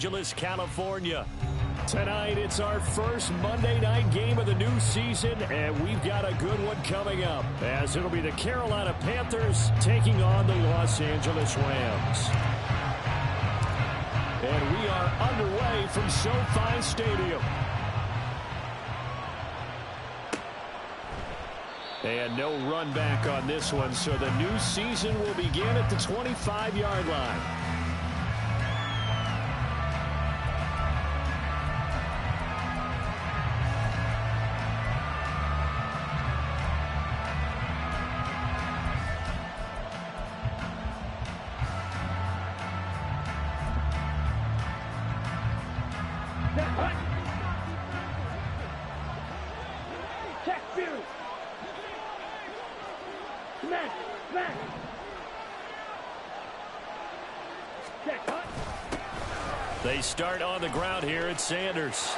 Angeles, California. Tonight, it's our first Monday night game of the new season, and we've got a good one coming up, as it'll be the Carolina Panthers taking on the Los Angeles Rams. And we are underway from SoFi Stadium. And no run back on this one, so the new season will begin at the 25-yard line. They start on the ground here at Sanders.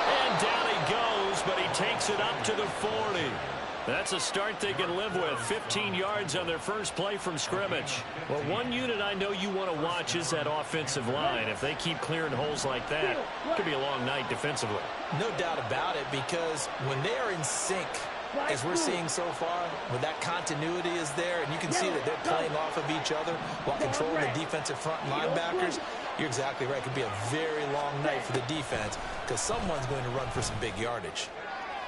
And down he goes, but he takes it up to the 40. That's a start they can live with. 15 yards on their first play from scrimmage. Well, one unit I know you want to watch is that offensive line. If they keep clearing holes like that, it could be a long night defensively. No doubt about it, because when they are in sync, as we're seeing so far, when that continuity is there, and you can see that they're playing off of each other while controlling the defensive front linebackers, you're exactly right. It could be a very long night for the defense because someone's going to run for some big yardage.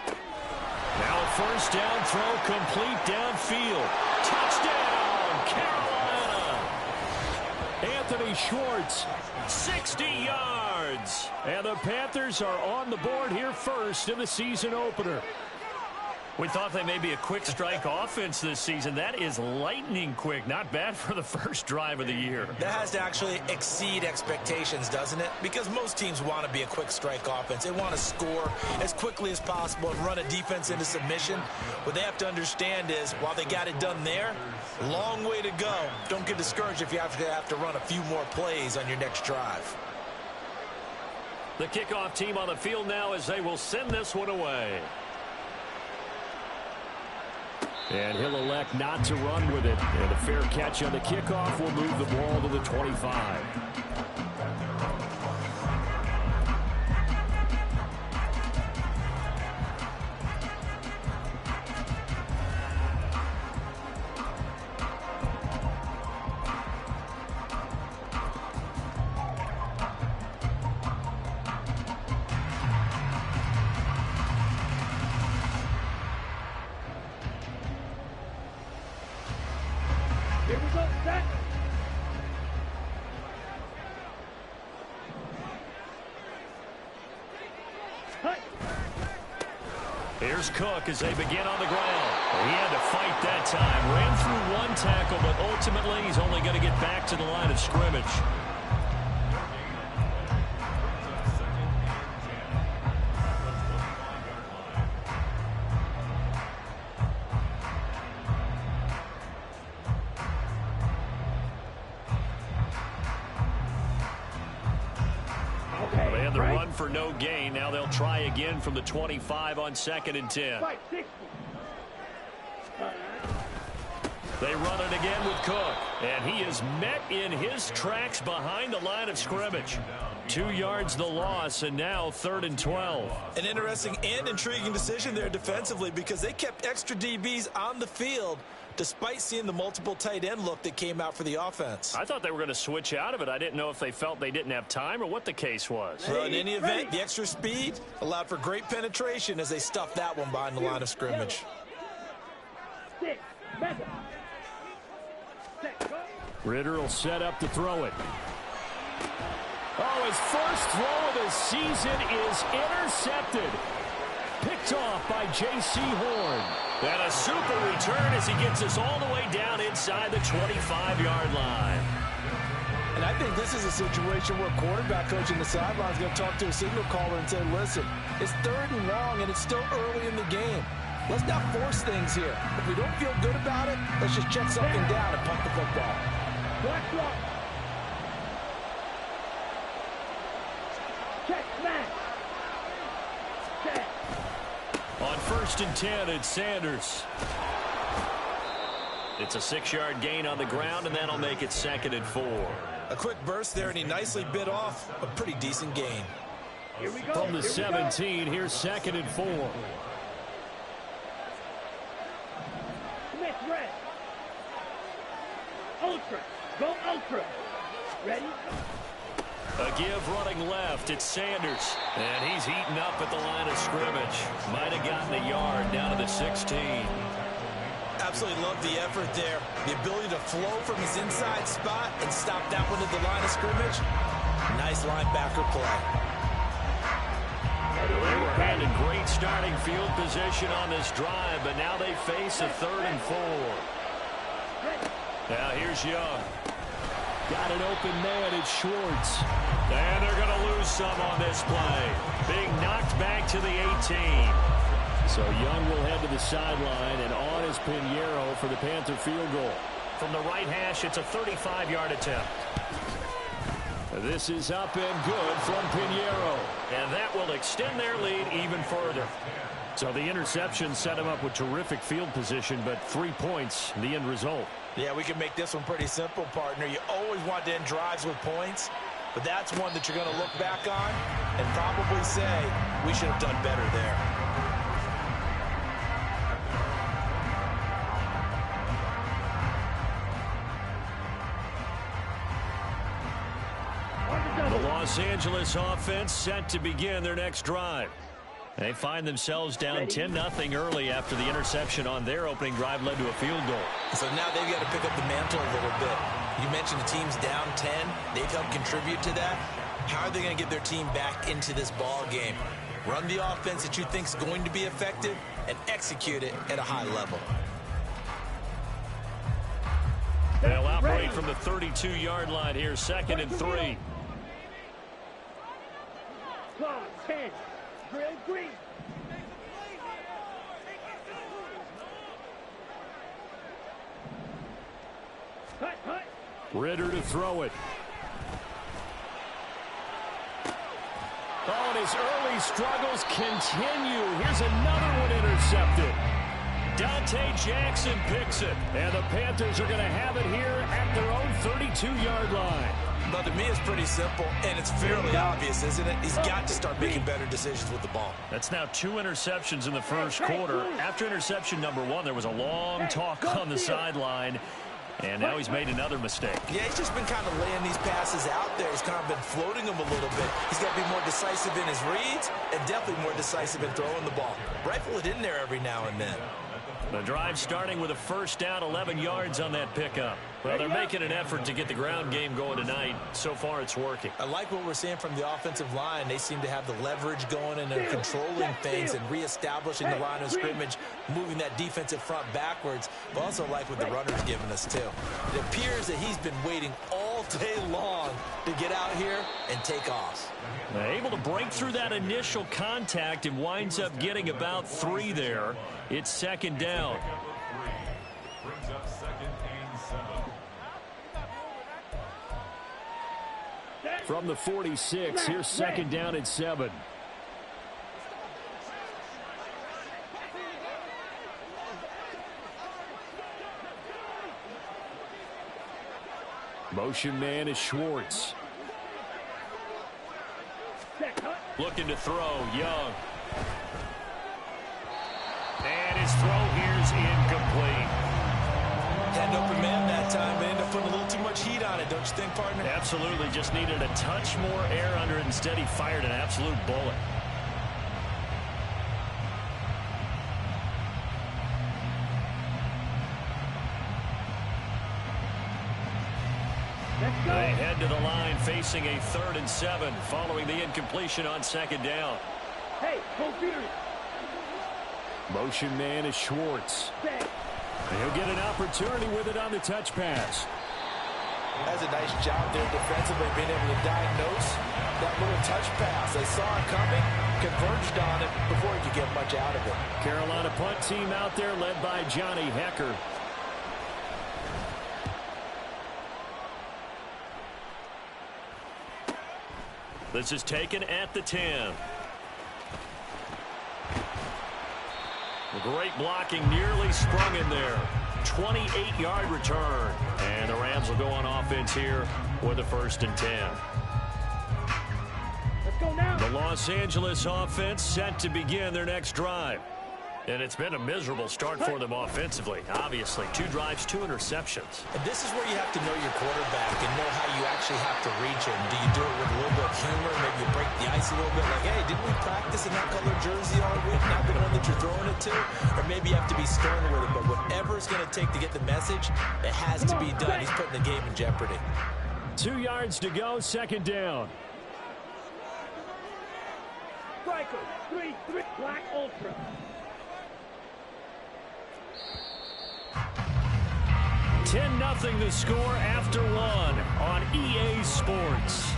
Now a first down throw complete downfield. Touchdown, Carolina! Anthony Schwartz, 60 yards. And the Panthers are on the board here first in the season opener. We thought they may be a quick strike offense this season. That is lightning quick. Not bad for the first drive of the year. That has to actually exceed expectations, doesn't it? Because most teams want to be a quick strike offense. They want to score as quickly as possible and run a defense into submission. What they have to understand is, while they got it done there, long way to go. Don't get discouraged if you have to run a few more plays on your next drive. The kickoff team on the field now as they will send this one away. And he'll elect not to run with it. And a fair catch on the kickoff will move the ball to the 25. Here's Cook as they begin on the ground. He had to fight that time. Ran through one tackle, but ultimately he's only going to get back to the line of scrimmage. They had the run for no gain. Now they'll try again from the 25 on 2nd and 10. They run it again with Cook. And he is met in his tracks behind the line of scrimmage. 2 yards the loss, and now 3rd and 12. An interesting and intriguing decision there defensively, because they kept extra DBs on the field despite seeing the multiple tight end look that came out for the offense. I thought they were going to switch out of it. I didn't know if they felt they didn't have time or what the case was. Well, in any event, the extra speed allowed for great penetration as they stuffed that one behind the line of scrimmage. Ritter will set up to throw it. Oh, his first throw of the season is intercepted. Picked off by J.C. Horn. And a super return as he gets us all the way down inside the 25-yard line. And I think this is a situation where quarterback coach in the sideline is going to talk to a signal caller and say, listen, it's 3rd and long and it's still early in the game. Let's not force things here. If we don't feel good about it, let's just check something down and punt the football. On 1st and 10, it's Sanders. It's a 6-yard gain on the ground, and that'll make it 2nd and 4. A quick burst there, and he nicely bit off a pretty decent gain. From the 17, here's 2nd and 4. Smith, red. Ultra. Go ultra. Ready? A give running left. It's Sanders. And he's heating up at the line of scrimmage. Might have gotten a yard down to the 16. Absolutely love the effort there. The ability to flow from his inside spot and stop that one at the line of scrimmage. Nice linebacker play. They were handed great starting field position on this drive, but now they face a 3rd and 4. Now here's Young. Got an open man. It's Schwartz. And they're going to lose some on this play. Being knocked back to the 18. So Young will head to the sideline, and on is Pinheiro for the Panther field goal. From the right hash, it's a 35-yard attempt. This is up and good from Pinheiro. And that will extend their lead even further. So the interception set him up with terrific field position, but 3 points, the end result. Yeah, we can make this one pretty simple, partner. You always want to end drives with points, but that's one that you're going to look back on and probably say, we should have done better there. The Los Angeles offense set to begin their next drive. They find themselves down 10-0 early after the interception on their opening drive led to a field goal. So now they've got to pick up the mantle a little bit. You mentioned the team's down 10. They've helped contribute to that. How are they going to get their team back into this ball game? Run the offense that you think is going to be effective and execute it at a high level. They'll operate from the 32-yard line here, 2nd and 3. Claw, 10. Drill green. Hut, hut. Ritter to throw it. Oh, and his early struggles continue. Here's another one intercepted. Dante Jackson picks it. And the Panthers are going to have it here at their own 32-yard line. But to me, it's pretty simple, and it's fairly obvious, isn't it? He's got to start making better decisions with the ball. That's now 2 interceptions in the first quarter. After interception number 1, there was a long talk on the sideline, and now he's made another mistake. Yeah, he's just been kind of laying these passes out there. He's kind of been floating them a little bit. He's got to be more decisive in his reads and definitely more decisive in throwing the ball. Rifle it in there every now and then. The drive starting with a first down, 11 yards on that pickup. Well, they're making an effort to get the ground game going tonight. So far, it's working. I like what we're seeing from the offensive line. They seem to have the leverage going and they're controlling things and reestablishing the line of scrimmage, moving that defensive front backwards. But also like what the runner's giving us, too. It appears that he's been waiting all day long to get out here and take off. Able to break through that initial contact and winds up getting about 3 there. It's 2nd down. From the 46, here's 2nd down and 7. Motion man is Schwartz. Looking to throw, Young. And his throw here's incomplete. Had an open man that time, but ended up putting a little too much heat on it, don't you think, partner? Absolutely, just needed a touch more air under it. Instead, he fired an absolute bullet. They head to the line facing a 3rd and 7 following the incompletion on 2nd down. Hey, go Beard. Motion man is Schwartz. He'll get an opportunity with it on the touch pass. That's a nice job there defensively, being able to diagnose that little touch pass. They saw it coming, converged on it before he could get much out of it. Carolina punt team out there led by Johnny Hecker. This is taken at the 10. Great blocking, nearly sprung in there. 28-yard return. And the Rams will go on offense here with a 1st and 10. Let's go now. The Los Angeles offense set to begin their next drive. And it's been a miserable start for them offensively. Obviously, 2 drives, 2 interceptions. And this is where you have to know your quarterback and know how you actually have to reach him. Do you do it with a little bit of humor? Maybe you break the ice a little bit. Like, hey, didn't we practice in that color jersey all week? Not the one that you're throwing it to? Or maybe you have to be stern with it. But whatever it's going to take to get the message, it has to be done. He's putting the game in jeopardy. 2 yards to go, 2nd down. Striker, 3-3, Black Ultra. 10-0 the score after 1 on EA Sports.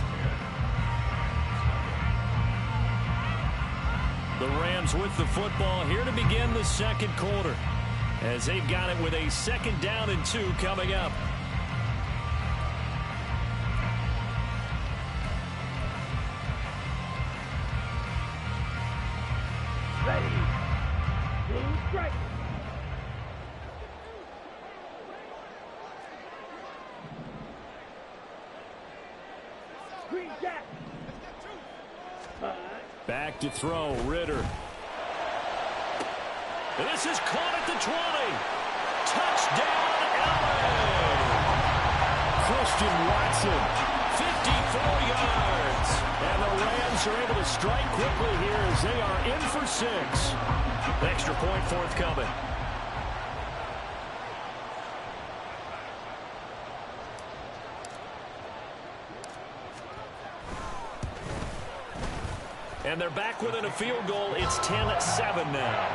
The Rams with the football here to begin the 2nd quarter, as they've got it with a 2nd down and 2 coming up. Ready. Blue striker. Green jack. Back to throw, Ritter. This is caught at the 20. Touchdown, LA! Christian Watson, 54 yards. And the Rams are able to strike quickly here as they are in for 6. Extra point forthcoming. And they're back within a field goal. It's 10-7 now.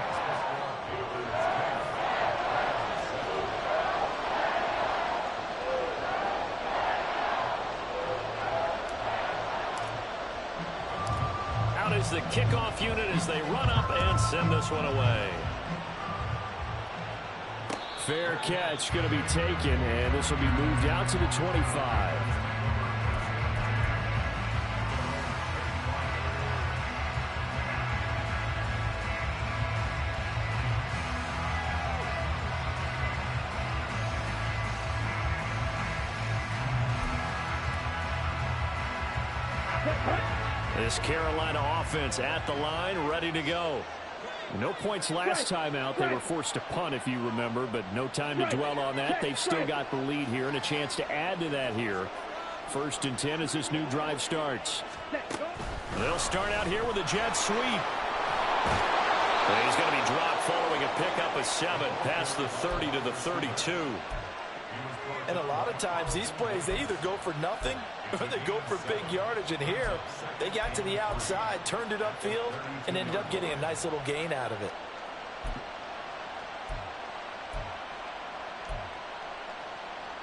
Out is the kickoff unit as they run up and send this one away. Fair catch going to be taken, and this will be moved out to the 25. This Carolina offense at the line, ready to go. No points last time out. They were forced to punt, if you remember, but no time to dwell on that. They've still got the lead here and a chance to add to that here. 1st and 10 as this new drive starts. They'll start out here with a jet sweep. And he's going to be dropped following a pickup of 7 past the 30 to the 32. And a lot of times these plays, they either go for nothing or they go for big yardage. And here, they got to the outside, turned it upfield, and ended up getting a nice little gain out of it.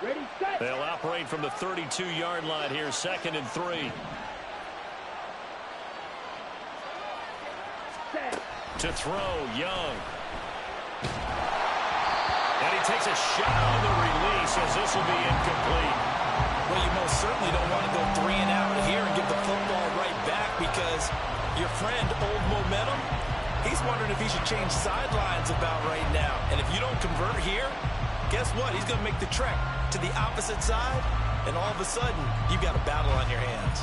Ready, set. They'll operate from the 32-yard line here, 2nd and 3. Set. To throw, Young. And he takes a shot on the release as this will be incomplete. Well, you most certainly don't want to go 3 and out here and give the football right back because your friend, Old Momentum, he's wondering if he should change sidelines about right now. And if you don't convert here, guess what? He's going to make the trek to the opposite side, and all of a sudden, you've got a battle on your hands.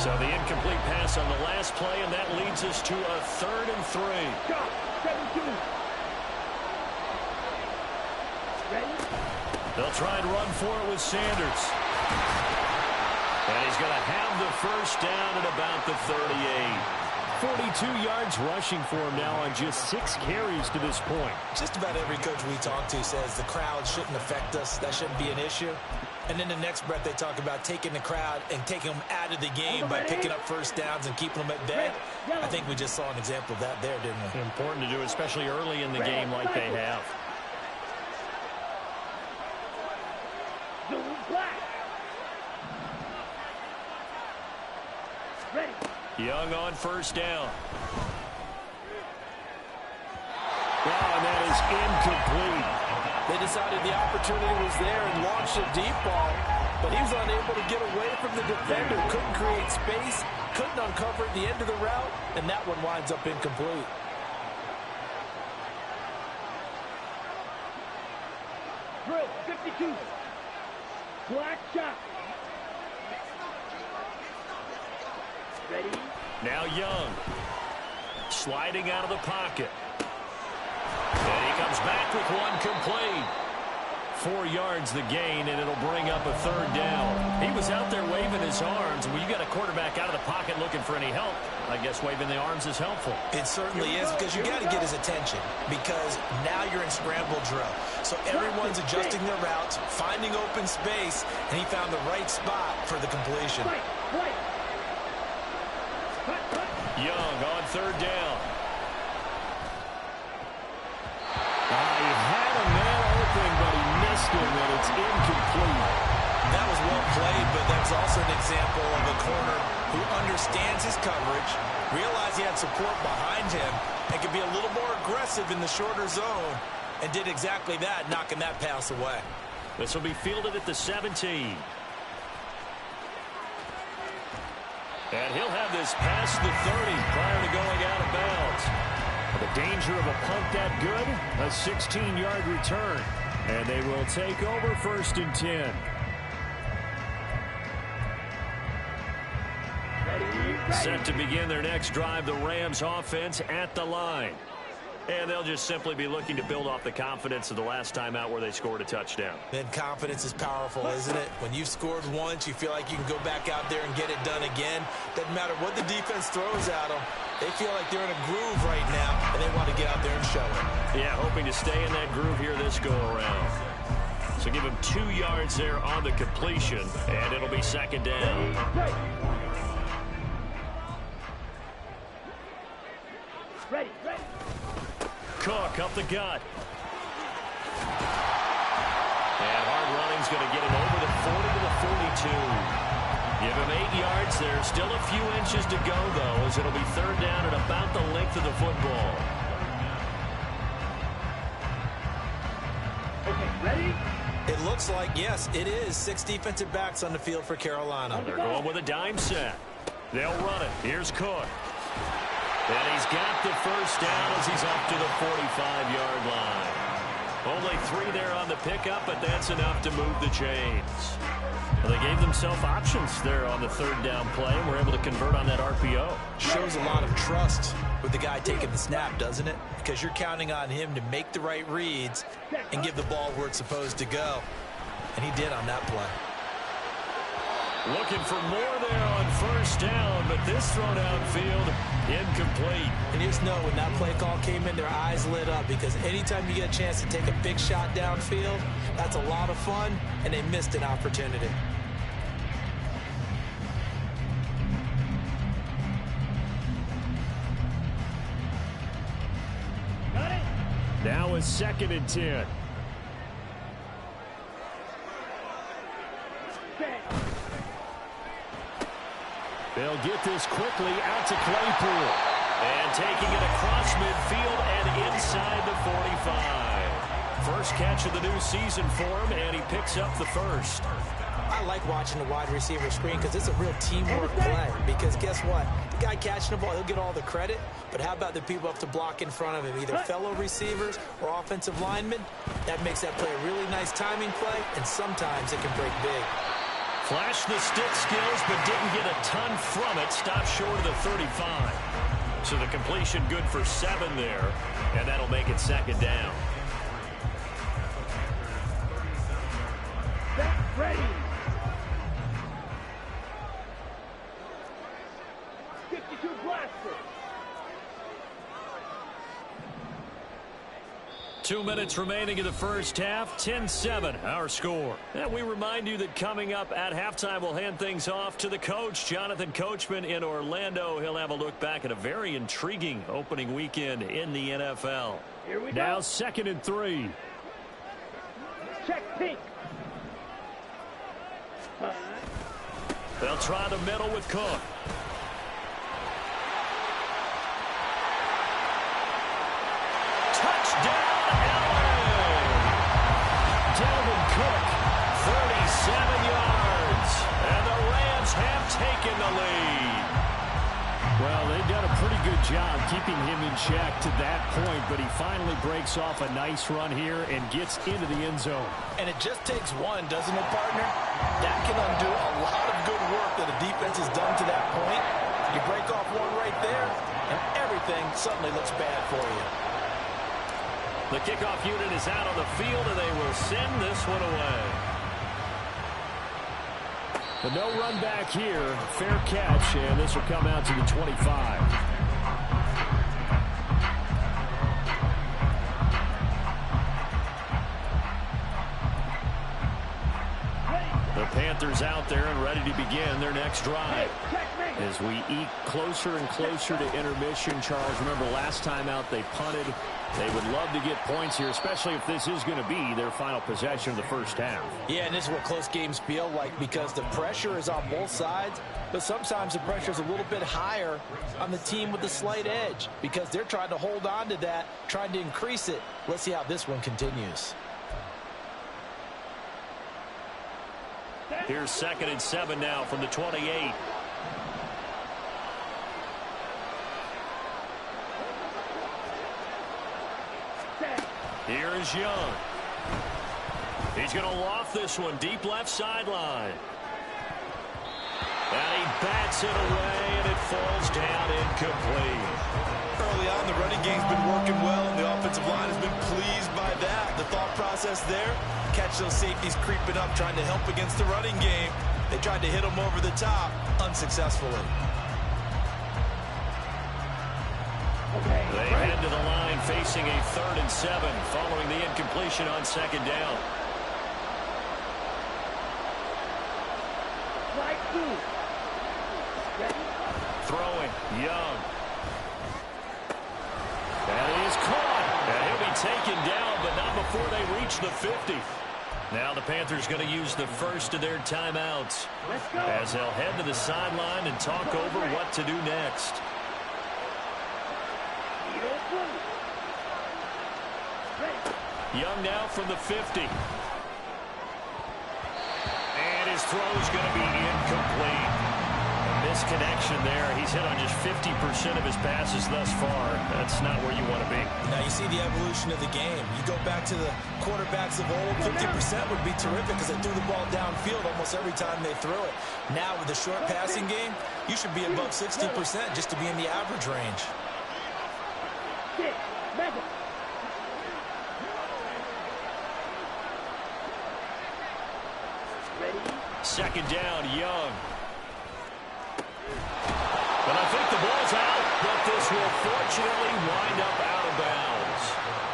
So the incomplete pass on the last play, and that leads us to a 3rd and 3. Shot, 17. Ready? They'll try and run for it with Sanders. And he's going to have the 1st down at about the 38. 42 yards rushing for him now on just 6 carries to this point. Just about every coach we talk to says the crowd shouldn't affect us. That shouldn't be an issue. And in the next breath, they talk about taking the crowd and taking them out of the game by picking up 1st downs and keeping them at bay. I think we just saw an example of that there, didn't we? Important to do, especially early in the game like they have. Blue black. Ready. Young on 1st down. Wow, and that is incomplete. They decided the opportunity was there and launched a deep ball. but he was unable to get away from the defender. Couldn't create space, couldn't uncover at the end of the route, and that one winds up incomplete. Drill 52. Black shot. Ready? Now Young. Sliding out of the pocket. And he comes back with one complete. 4 yards the gain, and it'll bring up a third down. He was out there waving his arms. When you got a quarterback out of the pocket looking for any help, I guess waving the arms is helpful. It certainly is, because you got to get his attention, because now you're in scramble drill. So everyone's adjusting their routes, finding open space, and he found the right spot for the completion. Young on third down. He had a man open, but he missed him, and it's incomplete. That was well played, but that's also an example of a corner who understands his coverage, realized he had support behind him, and could be a little more aggressive in the shorter zone, and did exactly that, knocking that pass away. This will be fielded at the 17. And he'll have this past the 30 prior to going out of bounds. The danger of a punt that good, a 16-yard return. And they will take over 1st and 10. Set to begin their next drive, the Rams offense at the line. And they'll just simply be looking to build off the confidence of the last time out where they scored a touchdown. Then confidence is powerful, isn't it? When you've scored once, you feel like you can go back out there and get it done again. Doesn't matter what the defense throws at them. They feel like they're in a groove right now, and they want to get out there and show it. Yeah, hoping to stay in that groove here this go-around. So give him 2 yards there on the completion, and it'll be 2nd down. Ready. Cook up the gut. And hard running's going to get him over the 40 to the 42. Give him 8 yards there. Still a few inches to go, though, as it'll be 3rd down at about the length of the football. Okay, ready? It looks like, yes, it is 6 defensive backs on the field for Carolina. They're going with a dime set. They'll run it. Here's Cook. And he's got the 1st down as he's up to the 45-yard line. Only 3 there on the pickup, but that's enough to move the chains. Well, they gave themselves options there on the 3rd down play, and were able to convert on that RPO. Shows a lot of trust with the guy taking the snap, doesn't it? Because you're counting on him to make the right reads and give the ball where it's supposed to go. And he did on that play. Looking for more there on 1st down, but this thrown outfield, incomplete. And you just know when that play call came in, their eyes lit up, because anytime you get a chance to take a big shot downfield, that's a lot of fun, and they missed an opportunity. Got it? Now is 2nd and 10. They'll get this quickly out to Claypool. And taking it across midfield and inside the 45. First catch of the new season for him, and he picks up the 1st. I like watching the wide receiver screen because it's a real teamwork play. Because guess what? The guy catching the ball, he'll get all the credit. But how about the people up to block in front of him, either fellow receivers or offensive linemen? That makes that play a really nice timing play, and sometimes it can break big. Flashed the stick skills, but didn't get a ton from it. Stopped short of the 35. So the completion good for 7 there, and that'll make it 2nd down. Back ready. 52 blaster. 2 minutes remaining in the 1st half. 10-7 our score. And we remind you that coming up at halftime, we'll hand things off to the coach, Jonathan Coachman in Orlando. He'll have a look back at a very intriguing opening weekend in the NFL. Here we Now go. 2nd and 3. Check pink. They'll try the middle with Cook. Touchdown, LA! Dalvin Cook, 37 yards. the lead. Well, they've done a pretty good job keeping him in check to that point, but he finally breaks off a nice run here and gets into the end zone. And it just takes one, doesn't it, partner? That can undo a lot of good work that the defense has done to that point. You break off one right there, and everything suddenly looks bad for you. The kickoff unit is out on the field, and they will send this one away. The no run back here, fair catch, and this will come out to the 25. The Panthers out there and ready to begin their next drive. As we eke closer and closer to intermission, Charles, remember last time out they punted. They would love to get points here, especially if this is going to be their final possession of the first half. Yeah, and this is what close games feel like because the pressure is on both sides, but sometimes the pressure is a little bit higher on the team with the slight edge because they're trying to hold on to that, trying to increase it. Let's see how this one continues. Here's 2nd and 7 now from the 28. Here is Young. He's going to loft this one deep left sideline. And he bats it away, and it falls down incomplete. Early on, the running game's been working well, and the offensive line has been pleased by that. The thought process there, catch those safeties creeping up, trying to help against the running game. They tried to hit them over the top, unsuccessfully. They head to the line facing a 3rd and 7 following the incompletion on 2nd down. Throwing, Young. That is caught. And he'll be taken down, but not before they reach the 50. Now the Panthers going to use the first of their timeouts as they'll head to the sideline and talk over what to do next. Young now from the 50. And his throw's going to be incomplete. A misconnection there. He's hit on just 50% of his passes thus far. That's not where you want to be. Now you see the evolution of the game. You go back to the quarterbacks of old, 50% would be terrific because they threw the ball downfield almost every time they threw it. Now with the short passing game, you should be above 60% just to be in the average range. Second down, Young. But I think the ball's out, but this will fortunately wind up out of bounds.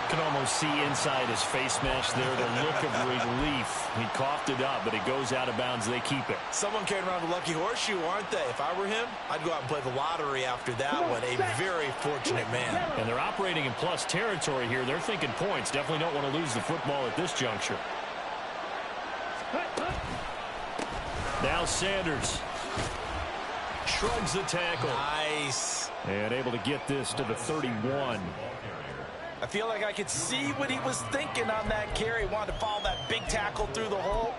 Can almost see inside his face mesh there the look of relief. He coughed it up, but it goes out of bounds. They keep it. Someone carrying around a lucky horseshoe, aren't they? If I were him, I'd go out and play the lottery after that one. A very fortunate man. And they're operating in plus territory here. They're thinking points. Definitely don't want to lose the football at this juncture. Now Sanders shrugs the tackle. Nice. And able to get this to the 31. I feel like I could see what he was thinking on that carry. Wanted to follow that big tackle through the hole.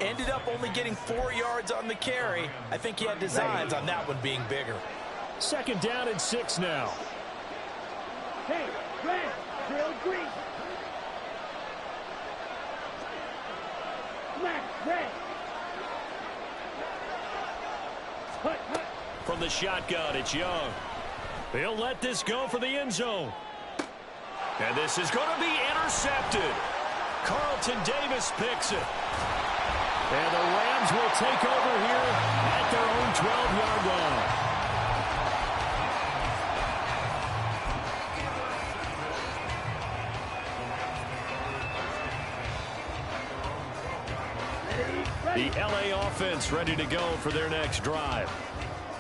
Ended up only getting 4 yards on the carry. I think he had designs on that one being bigger. 2nd down and 6 now. Hey, red, drill green. Black, red. From the shotgun, it's Young. He'll let this go for the end zone. And this is going to be intercepted. Carlton Davis picks it. And the Rams will take over here at their own 12-yard line. The LA offense ready to go for their next drive.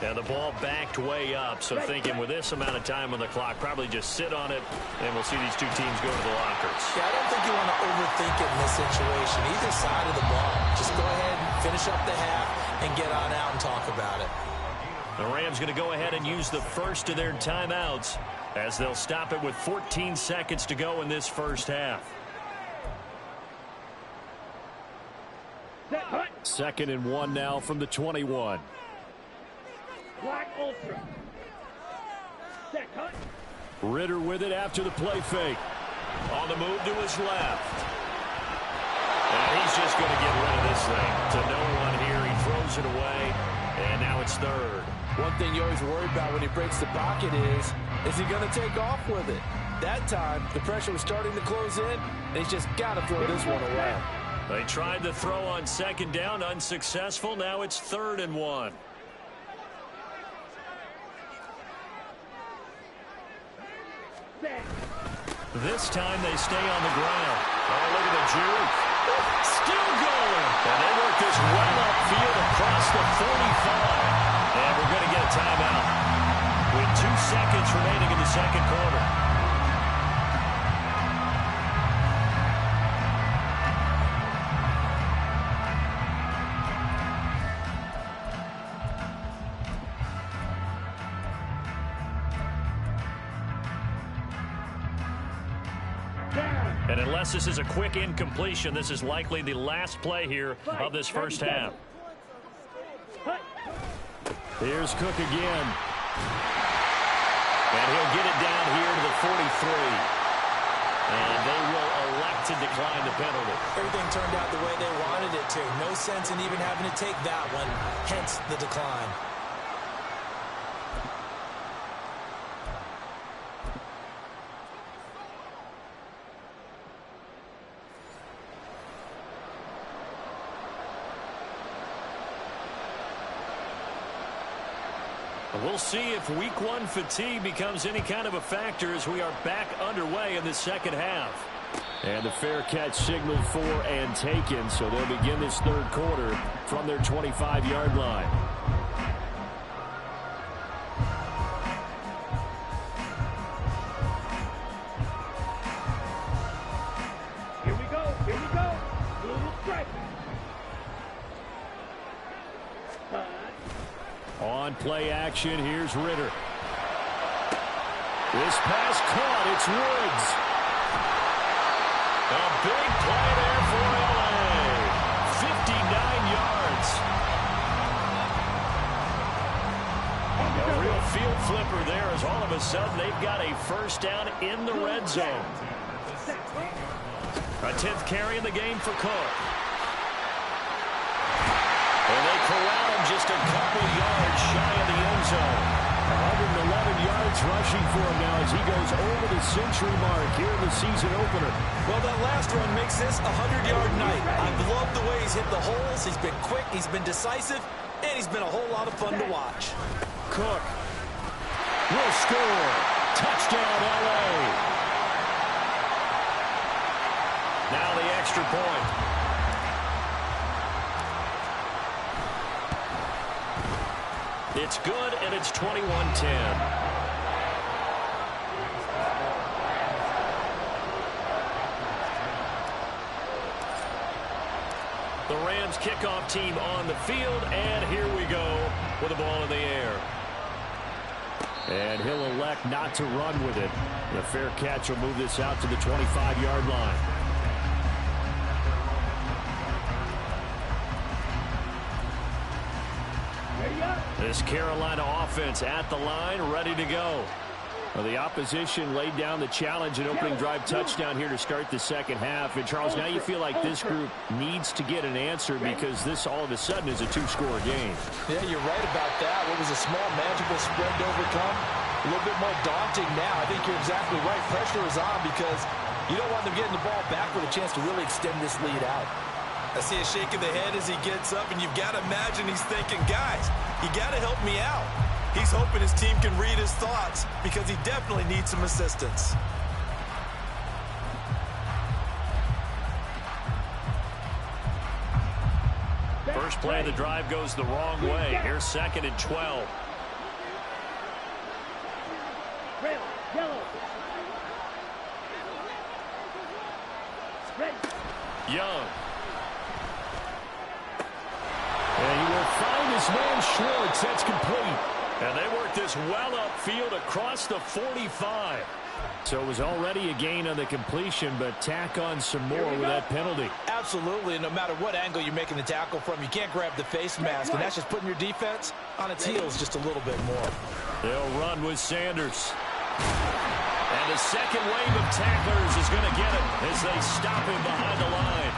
And the ball backed way up, so thinking with this amount of time on the clock, probably just sit on it, and we'll see these two teams go to the lockers. Yeah, I don't think you want to overthink it in this situation. Either side of the ball. Just go ahead and finish up the half and get on out and talk about it. The Rams going to go ahead and use the first of their timeouts as they'll stop it with 14 seconds to go in this first half. 2nd and 1 now from the 21. Black Ultra. Set, cut. Ritter with it after the play fake. On the move to his left. And he's just going to get rid of this thing to no one here. He throws it away, and now it's third. One thing you always worry about when he breaks the pocket is he going to take off with it? That time, the pressure was starting to close in, and he's just got to throw this one away. They tried to throw on second down, unsuccessful. Now it's 3rd and 1. This time they stay on the ground. Oh, look at the juke. Still going. And they work this well upfield across the 45. And we're going to get a timeout with 2 seconds remaining in the second quarter. And unless this is a quick incompletion, this is likely the last play here of this first half. Here's Cook again. And he'll get it down here to the 43. And they will elect to decline the penalty. Everything turned out the way they wanted it to. No sense in even having to take that one, hence the decline. We'll see if week 1 fatigue becomes any kind of a factor as we are back underway in the second half. And the fair catch signaled for and taken, so they'll begin this third quarter from their 25-yard line. Here we go. Here we go. Little strike. On play action, here's Ritter. This pass caught, it's Woods. A big play there for LA. 59 yards. A real field flipper there as all of a sudden they've got a first down in the red zone. A 10th carry in the game for Cook. And they corral him just a couple yards shy of the end zone. 111 yards rushing for him now as he goes over the century mark here in the season opener. Well, that last run makes this a 100-yard night. I've loved the way he's hit the holes. He's been quick, he's been decisive, and he's been a whole lot of fun to watch. Cook will score. Touchdown, LA. Now the extra point. It's good, and it's 21-10. The Rams kickoff team on the field, and here we go with the ball in the air. And he'll elect not to run with it. The fair catch will move this out to the 25-yard line. This Carolina offense at the line, ready to go. Well, the opposition laid down the challenge, an opening drive touchdown here to start the second half. And, Charles, now you feel like this group needs to get an answer because this all of a sudden is a 2-score game. Yeah, you're right about that. What was a small, manageable spread to overcome, a little bit more daunting now. I think you're exactly right. Pressure is on because you don't want them getting the ball back with a chance to really extend this lead out. I see a shake of the head as he gets up, and you've got to imagine he's thinking, guys, you got to help me out. He's hoping his team can read his thoughts because he definitely needs some assistance. First play of the drive goes the wrong way. Here's 2nd and 12. Red, yellow. Red. Young. And he will find his man Schwartz. That's complete. And they work this well upfield across the 45. So it was already a gain on the completion, but tack on some more with that penalty. Absolutely, and no matter what angle you're making the tackle from, you can't grab the face mask, and that's just putting your defense on its heels just a little bit more. They'll run with Sanders. And the second wave of tacklers is going to get him as they stop him behind the line.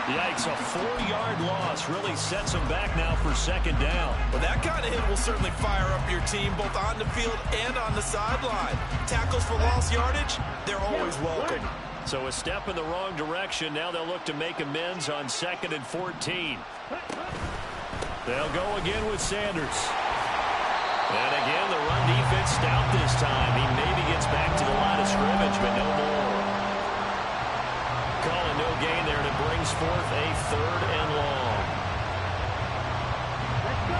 Yikes, a 4-yard loss really sets him back now for second down. Well, that kind of hit will certainly fire up your team both on the field and on the sideline. Tackles for lost yardage, they're always welcome. So a step in the wrong direction. Now they'll look to make amends on 2nd and 14. They'll go again with Sanders. And again, the run defense stout this time. He maybe gets back to the line of scrimmage, but no more. Calling no gain there, and it brings forth a 3rd and long.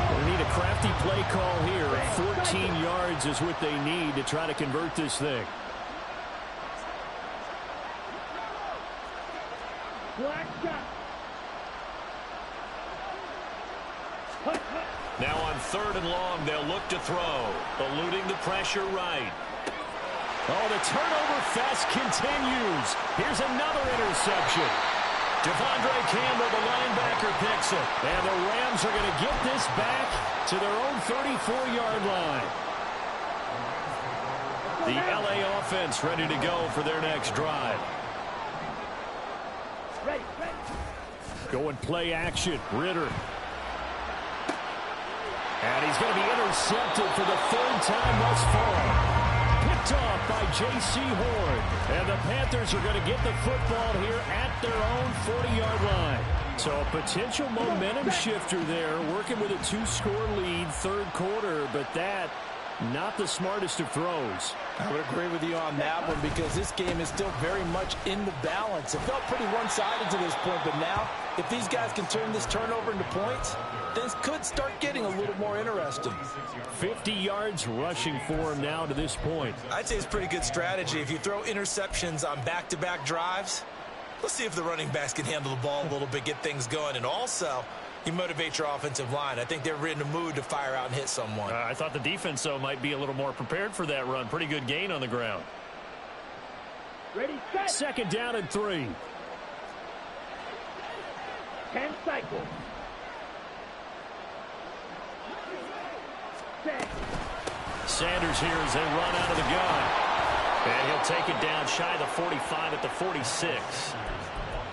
They need a crafty play call here. 14 yards is what they need to try to convert this thing. Now on 3rd and long, they'll look to throw. Eluding the pressure right. Oh, the turnover fest continues. Here's another interception. Devondre Campbell, the linebacker, picks it. And the Rams are going to get this back to their own 34-yard line. The LA offense ready to go for their next drive. Go and play action. Ritter. And he's going to be intercepted for the 3rd time thus far. Picked off by J.C. Horn. And the Panthers are going to get the football here at their own 40-yard line. So a potential momentum shifter there, working with a 2-score lead, 3rd quarter, but that not the smartest of throws. I would agree with you on that one because this game is still very much in the balance. It felt pretty one-sided to this point, but now if these guys can turn this turnover into points, this could start getting a little more interesting. 50 yards rushing for him now to this point. I'd say it's pretty good strategy. If you throw interceptions on back-to-back drives, let's see if the running backs can handle the ball a little bit, get things going, and also you motivate your offensive line. I think they're in the mood to fire out and hit someone. I thought the defense, though, might be a little more prepared for that run. Pretty good gain on the ground. Ready, set. 2nd down and 3. 10 cycles. Set. Sanders here as they run out of the gun. And he'll take it down shy of the 45 at the 46.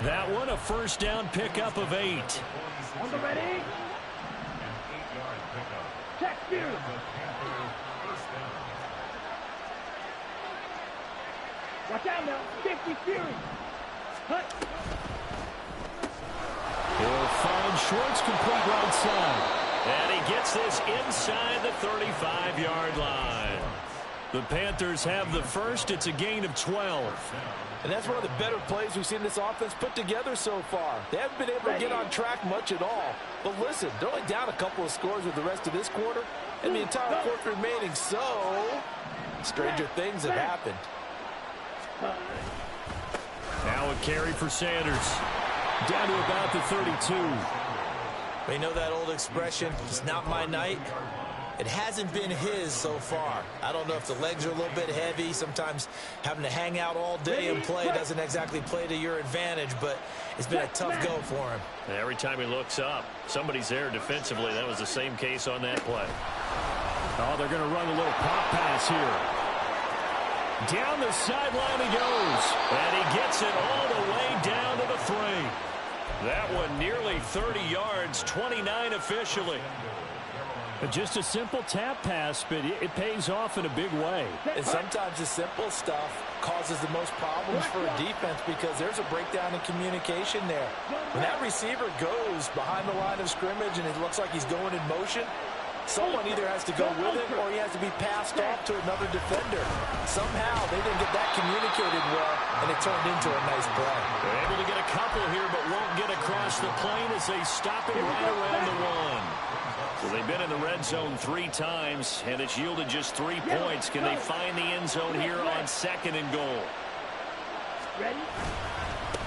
That one a 1st down pickup of 8. On the ready. Check you. Watch out now. 50 Fury. Hut. He'll find Schwartz complete right side. And he gets this inside the 35-yard line. The Panthers have the first. It's a gain of 12. And that's one of the better plays we've seen this offense put together so far. They haven't been able to get on track much at all. But listen, they're only down a couple of scores with the rest of this quarter and the entire fourth remaining. So, stranger things have happened. Now a carry for Sanders. Down to about the 32. But you know that old expression, it's not my night? It hasn't been his so far. I don't know if the legs are a little bit heavy. Sometimes having to hang out all day and play doesn't exactly play to your advantage, but it's been a tough go for him. Every time he looks up, somebody's there defensively. That was the same case on that play. Oh, they're going to run a little pop pass here. Down the sideline he goes. And he gets it all the way down to the 3. That one nearly 30 yards, 29 officially. Just a simple tap pass, but it pays off in a big way. And sometimes the simple stuff causes the most problems for a defense because there's a breakdown in communication there. When that receiver goes behind the line of scrimmage and it looks like he's going in motion, someone either has to go with him or he has to be passed off to another defender. Somehow they didn't get that communicated well, and it turned into a nice play. They're able to get a couple here, but won't get across the plane as they stop him right around the 1. So they've been in the red zone 3 times, and it's yielded just 3 points. Can they find the end zone here on 2nd and goal? Ready?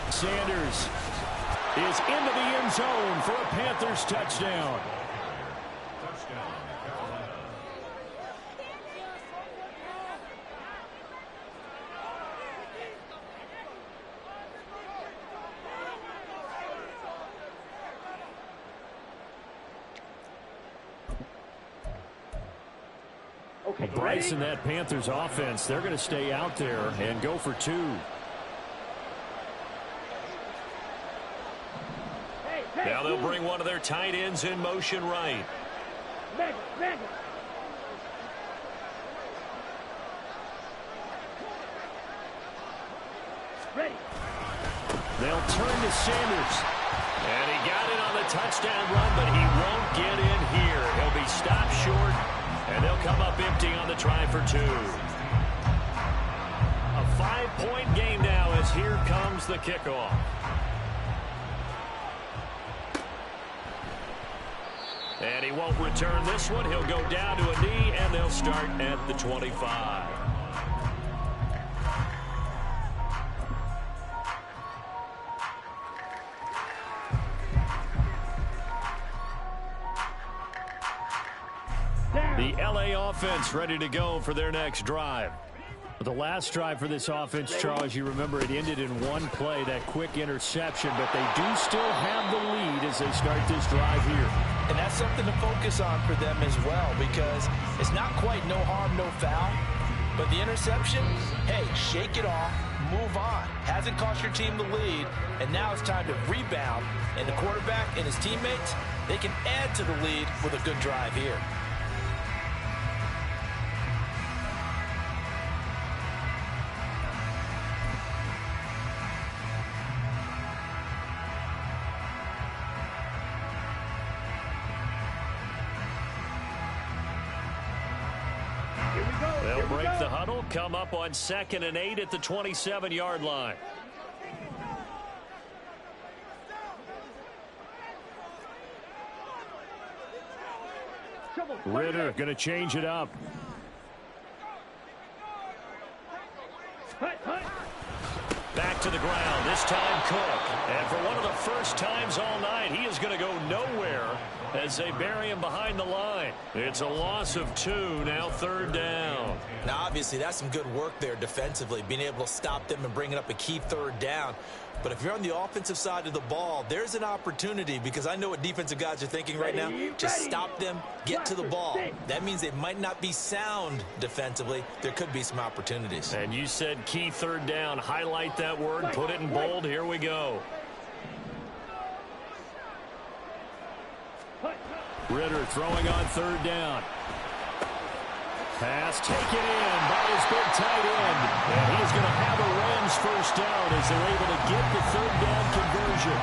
Sanders is into the end zone for a Panthers touchdown. Okay, Bryce and that Panthers offense, they're going to stay out there and go for 2. Now they'll bring one of their tight ends in motion right. Ready. They'll turn to Sanders. And he got it on the touchdown run, but he won't get in here. He'll be stopped short, and they'll come up empty on the try for 2. A 5-point game now as here comes the kickoff. And he won't return this one. He'll go down to a knee, and they'll start at the 25. The LA offense ready to go for their next drive. The last drive for this offense, Charles, you remember it ended in one play, that quick interception, but they do still have the lead as they start this drive here. And that's something to focus on for them as well, because it's not quite no harm, no foul. But the interception, hey, shake it off, move on. Hasn't cost your team the lead, and now it's time to rebound. And the quarterback and his teammates, they can add to the lead with a good drive here. They'll break the huddle, come up on 2nd and 8 at the 27-yard line. Ritter going to change it up. Back to the ground, this time Cook. And for one of the first times all night, he is going to go nowhere as they bury him behind the line. It's a loss of 2, now 3rd down. Now, obviously, that's some good work there defensively, being able to stop them and bringing up a key 3rd down. But if you're on the offensive side of the ball, there's an opportunity, because I know what defensive guys are thinking right now. Just stop them, get to the ball. That means they might not be sound defensively. There could be some opportunities. And you said key 3rd down. Highlight that word, put it in bold. Here we go. Ritter throwing on 3rd down. Pass taken in by his big tight end. And he's going to have a Rams first down as they're able to get the 3rd down conversion.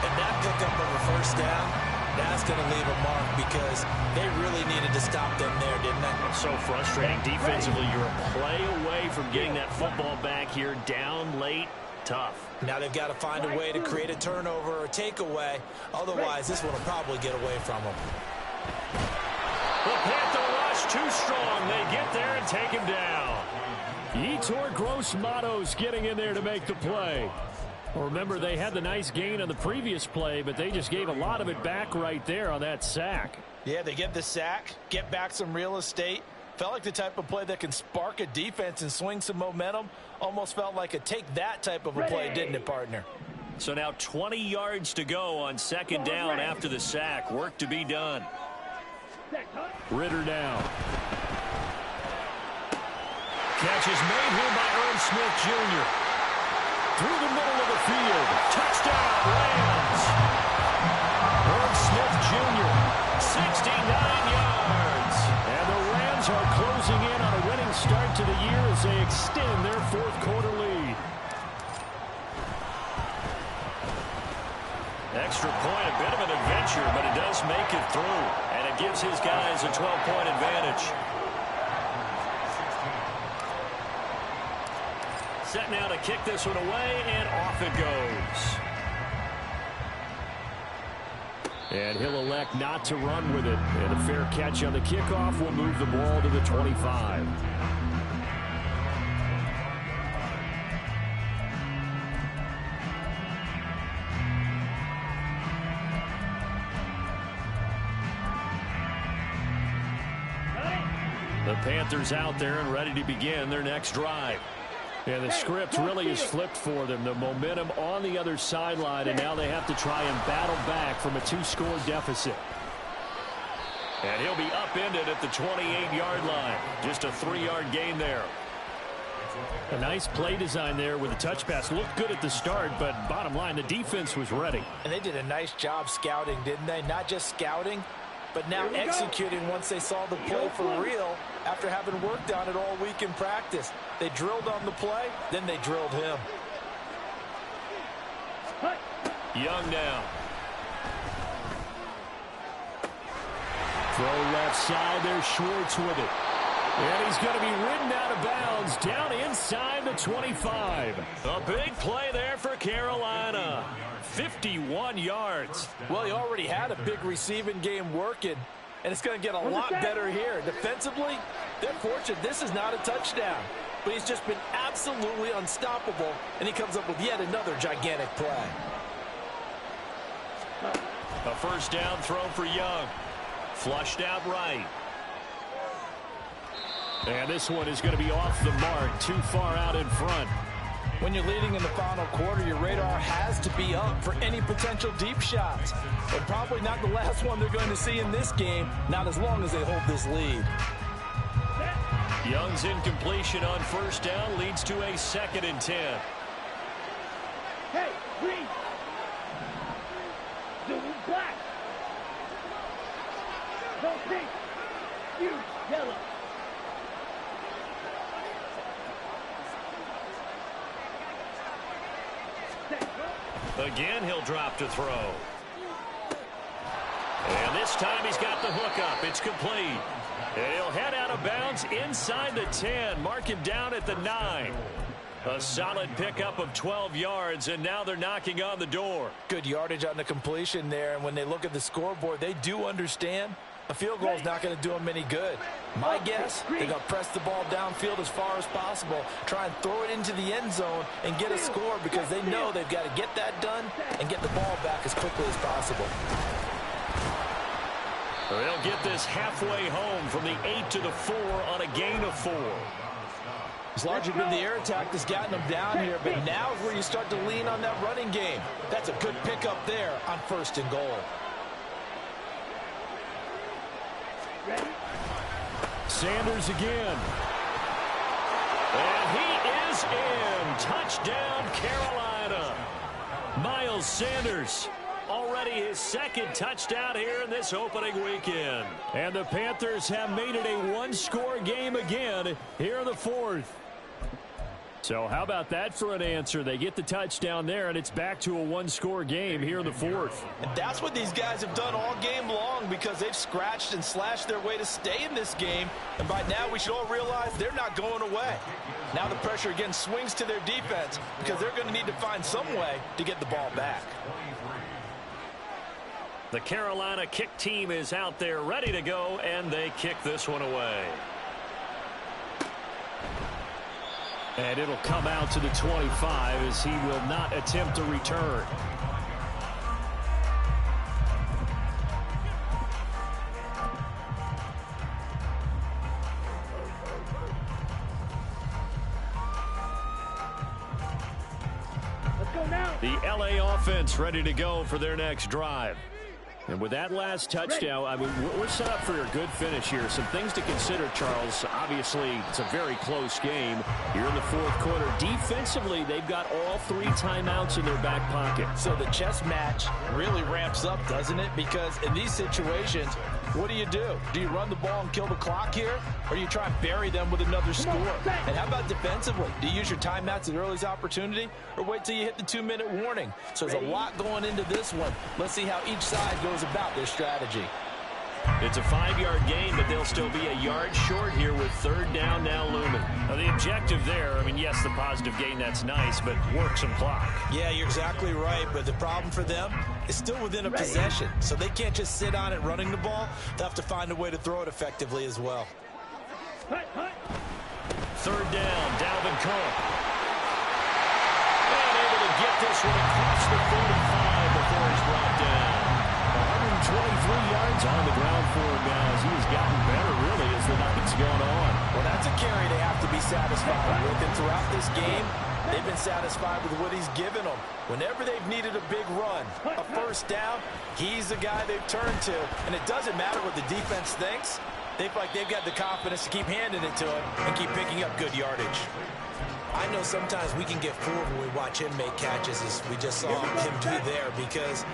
And that pickup of a first down, that's going to leave a mark, because they really needed to stop them there, didn't they? So frustrating. Defensively, you're a play away from getting that football back here, down late. Tough. Now they've got to find a way to create a turnover or a takeaway. Otherwise, this one will probably get away from them. The Panther rush too strong. They get there and take him down. Yetur Gross-Matos getting in there to make the play. Well, remember, they had the nice gain on the previous play, but they just gave a lot of it back right there on that sack. Yeah, they get the sack, get back some real estate. Felt like the type of play that can spark a defense and swing some momentum. Almost felt like a take that type of a play, didn't it, partner? So now 20 yards to go on 2nd down after the sack. Work to be done. Ritter down. Catch is made here by Smith Jr. Through the middle of the field. Touchdown, Rams. Smith Jr., 69 yards. And the Rams are closing in on a winning start to the year as they extend their 4th quarter lead. Extra point, a bit of an adventure, but it does make it through. And it gives his guys a 12-point advantage. Set now to kick this one away, and off it goes. And he'll elect not to run with it. And a fair catch on the kickoff will move the ball to the 25. The Panthers out there and ready to begin their next drive. And the script really is flipped for them. The momentum on the other sideline, and now they have to try and battle back from a 2-score deficit. And he'll be upended at the 28-yard line. Just a 3-yard gain there. A nice play design there with a touch pass. Looked good at the start, but bottom line, the defense was ready. And they did a nice job scouting, didn't they? Not just scouting, but now executing once they saw the play for real after having worked on it all week in practice. They drilled on the play, then they drilled him. Young now. Throw left side. There's Schwartz with it. And he's going to be ridden out of bounds down inside the 25. A big play there for Carolina. 51 yards. Well, he already had a big receiving game working, and it's going to get a lot better here. Defensively, they're fortunate this is not a touchdown. But he's just been absolutely unstoppable, and he comes up with yet another gigantic play. A first down throw for Young. Flushed out right. And this one is going to be off the mark, too far out in front. When you're leading in the final quarter, your radar has to be up for any potential deep shots. But probably not the last one they're going to see in this game, not as long as they hold this lead. Young's incompletion on first down leads to a 2nd and 10. Hey, green. Zoom black. No pink. You yellow. Again, he'll drop to throw. And this time he's got the hook up. It's complete. And he'll head out of bounds inside the 10. Mark him down at the 9. A solid pickup of 12 yards, and now they're knocking on the door. Good yardage on the completion there, and when they look at the scoreboard, they do understand a field goal is not going to do them any good. My guess, they're going to press the ball downfield as far as possible, try and throw it into the end zone and get a score because they know they've got to get that done and get the ball back as quickly as possible. They'll get this halfway home from the 8 to the 4 on a gain of 4. It's largely been the air attack that's gotten them down here, but now is where you start to lean on that running game. That's a good pickup there on 1st and goal. Sanders again. And he is in. Touchdown, Carolina. Miles Sanders. Already his 2nd touchdown here in this opening weekend. And the Panthers have made it a one-score game again here in the 4th. So how about that for an answer? They get the touchdown there, and it's back to a one-score game here in the 4th. And that's what these guys have done all game long because they've scratched and slashed their way to stay in this game. And by now, we should all realize they're not going away. Now the pressure again swings to their defense because they're going to need to find some way to get the ball back. The Carolina kick team is out there ready to go, and they kick this one away. And it'll come out to the 25 as he will not attempt to return. Let's go now. The LA offense ready to go for their next drive. And with that last touchdown, I mean, we're set up for a good finish here. Some things to consider, Charles. Obviously, it's a very close game here in the 4th quarter. Defensively, they've got all 3 timeouts in their back pocket. So the chess match really ramps up, doesn't it? Because in these situations, what do? Do you run the ball and kill the clock here? Or do you try and bury them with another score? And how about defensively? Do you use your timeouts at earliest opportunity? Or wait till you hit the 2-minute warning? So there's a lot going into this one. Let's see how each side goes about their strategy. It's a 5-yard gain, but they'll still be a yard short here with 3rd down now looming. Now, the objective there, I mean, yes, the positive gain, that's nice, but work some clock. Yeah, you're exactly right, but the problem for them is still within a possession, so they can't just sit on it running the ball. They'll have to find a way to throw it effectively as well. 3rd down, Dalvin Cook. And able to get this one across the 45 before he's brought down. 123 yards on the ground for him now as he has gotten better, really, as the night's gone on. Well, that's a carry they have to be satisfied with. And throughout this game, They've been satisfied with what he's given them. Whenever they've needed a big run, a first down, he's the guy they've turned to. And it doesn't matter what the defense thinks. They feel like they've got the confidence to keep handing it to him and keep picking up good yardage. I know sometimes we can get fooled when we watch him make catches, as we just saw him do there, because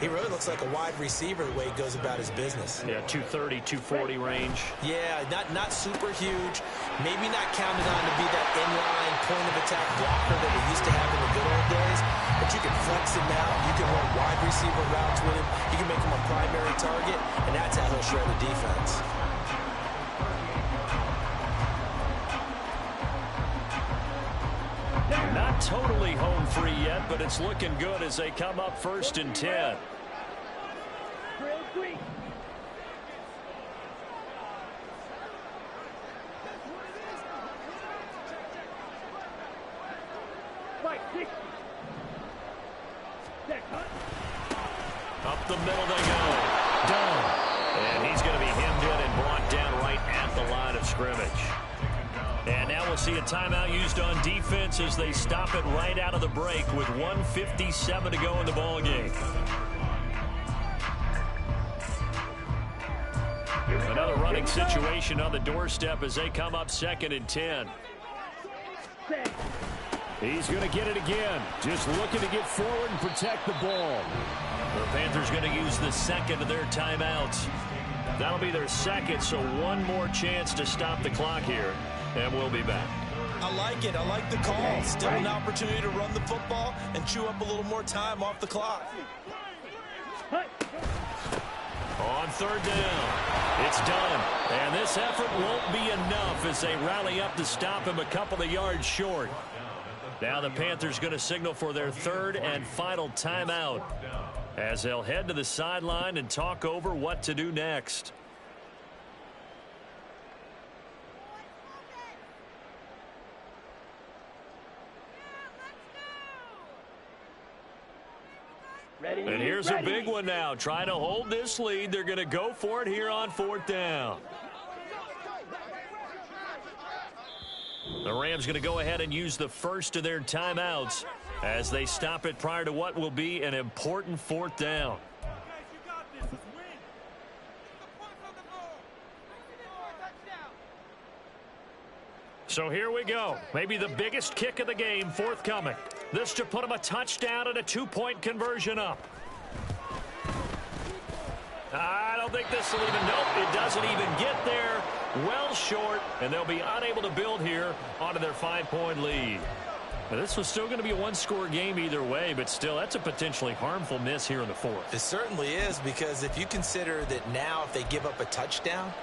he really looks like a wide receiver the way he goes about his business. Yeah, 230, 240 range. Yeah, not super huge. Maybe not counted on to be that inline point-of-attack blocker that we used to have in the good old days, but you can flex him out. You can run wide receiver routes with him. You can make him a primary target, and that's how he'll shred the defense. Not totally home free yet, but it's looking good as they come up 1st and 10. Up the middle they go. Done. And he's going to be hemmed in and brought down right at the line of scrimmage. And now we'll see a timeout used on defense as they stop it right out of the break with 1:57 to go in the ballgame. Another running situation on the doorstep as they come up 2nd and 10. He's going to get it again. Just looking to get forward and protect the ball. The Panthers going to use the second of their timeouts. That'll be their second, so one more chance to stop the clock here. And we'll be back. I like it. I like the call. Still an opportunity to run the football and chew up a little more time off the clock. On 3rd down, it's done. And this effort won't be enough as they rally up to stop him a couple of yards short. Now the Panthers going to signal for their 3rd and final timeout as they'll head to the sideline and talk over what to do next. And here's a big one now. Trying to hold this lead. They're going to go for it here on 4th down. The Rams going to go ahead and use the first of their timeouts as they stop it prior to what will be an important 4th down. So here we go. Maybe the biggest kick of the game forthcoming. This to put them a touchdown and a 2-point conversion up. I don't think this will even, nope, it doesn't even get there. Well short, and they'll be unable to build here onto their 5-point lead. Now, this was still going to be a one-score game either way, but still, that's a potentially harmful miss here in the 4th. It certainly is, because if you consider that now if they give up a touchdown,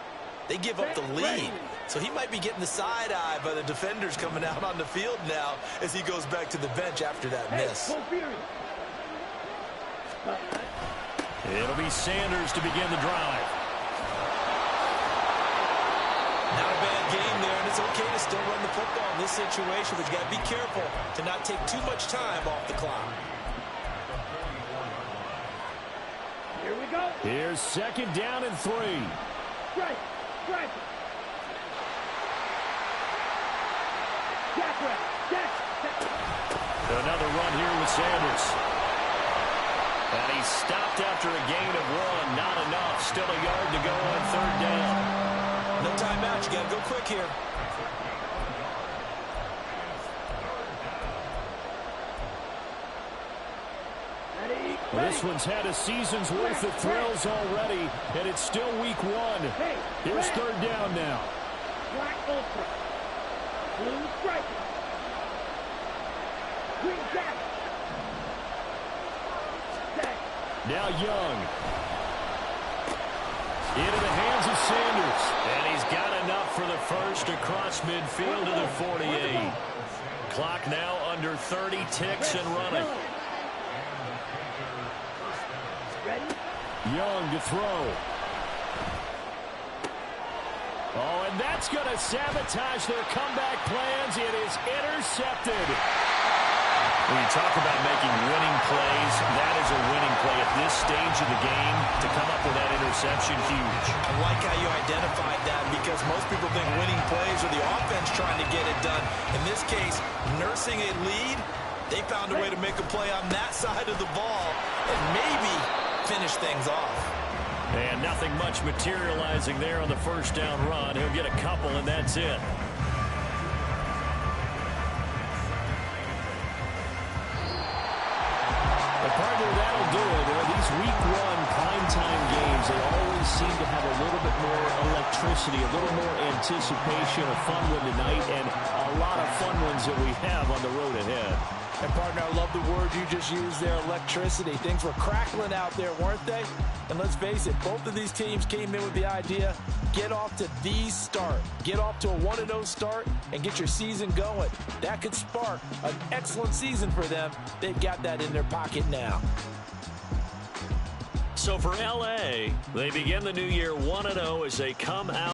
they give up the lead. So he might be getting the side eye by the defenders coming out on the field now as he goes back to the bench after that miss. It'll be Sanders to begin the drive. Not a bad game there, and it's okay to still run the football in this situation, but you got to be careful to not take too much time off the clock. Here we go. Here's 2nd down and 3. Strike. Another run here with Sanders. And he's stopped after a gain of 1. Not enough. Still a yard to go on 3rd down. No timeout. You got to go quick here. Well, this one's had a season's worth of thrills already, and it's still week 1. Here's 3rd down now. Black ultra. Blue striker. Green jacket. Now Young. Into the hands of Sanders. And he's got enough for the first across midfield to the 48. Clock now under 30 ticks and running. Young to throw. Oh, and that's going to sabotage their comeback plans. It is intercepted. When you talk about making winning plays, that is a winning play at this stage of the game to come up with that interception, huge. I like how you identified that because most people think winning plays are the offense trying to get it done. In this case, nursing a lead, they found a way to make a play on that side of the ball and maybe finish things off. And nothing much materializing there on the first down run. He'll get a couple, and that's it. But partner, that'll do it. These week one primetime games, they always seem to have a little bit more electricity, a little more anticipation, a fun one tonight, and a lot of fun ones that we have on the road ahead. And, partner, I love the word you just used there, electricity. Things were crackling out there, weren't they? And let's face it, both of these teams came in with the idea, get off to the start. Get off to a 1-0 start and get your season going. That could spark an excellent season for them. They've got that in their pocket now. So for L.A., they begin the new year 1-0 as they come out.